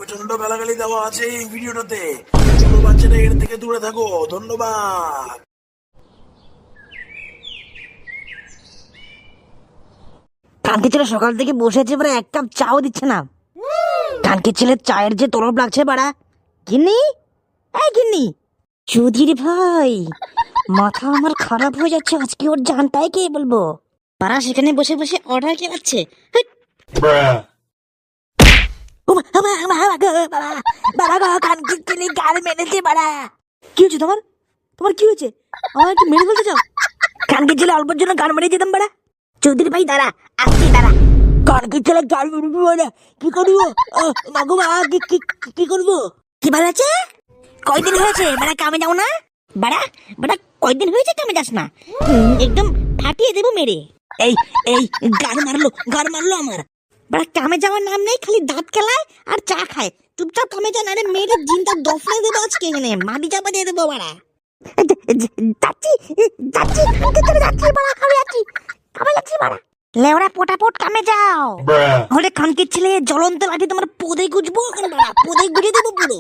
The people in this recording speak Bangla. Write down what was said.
প্রচন্ড গালাগালি দেওয়া আছে এই ভিডিওটাতে। ছোট বাচ্চারা এর থেকে দূরে থাকো। ধন্যবাদ। কানকে ছেলে সকাল থেকে বসে আছে, বাড়া এক কাপ চাও দিচ্ছে না। কানকে ছেলে চায়ের যে তরফ লাগছে বাড়া। গিন্নি, এই গিন্নি। চৌধুরী ভাই, মাথা আমার খারাপ হয়ে যাচ্ছে, আজকে ওর জানটাই কে বলবো। পাড়া সেখানে বসে বসে অর্ডার কেনাচ্ছে। কানকে ছেলে গাল মেরেছে বাড়া। কি হয়েছে তোমার? তোমার কি হয়েছে? আমার একটু মেরে বলতে চাও? কানকে ছেলে অল্পের জন্য গান মেরে যেতাম বাড়া। চৌধুরী ভাই দাঁড়া, আসছি দাঁড়া। কানকে ছেলে গাল মেরবি বাড়া, কি করবো? মাগো মা, কি করবো? কি ভালো আছে? কয়দিন হয়েছে বাড়া কামে যাও না? বাড়া বাড়া কয়দিন হয়েছে কামে যাস না? একদম ফাটিয়ে দেবো মেরে। এই এই গান মারলো আমার। বাড়া কামে যাওয়ার নাম নেই, খালি দাঁত খেলায় আর চা খায়। চুপচাপ কামে যা, নারে মেয়েদের জিনটা দফনাই দেবো আজকে, এখানে মাটি চাপা দিয়ে দেবো বাড়া। যাচ্ছি যাচ্ছি যাচ্ছি বাড়া, কামে যাচ্ছি বাড়া। লেওড়া পোটাপোট কামে যাও। হলে খানকির ছেলে জ্বলন্ত লাঠি তোমার পোদে গুজবো, বাড়া পোদে গুজে দেবো পুরো।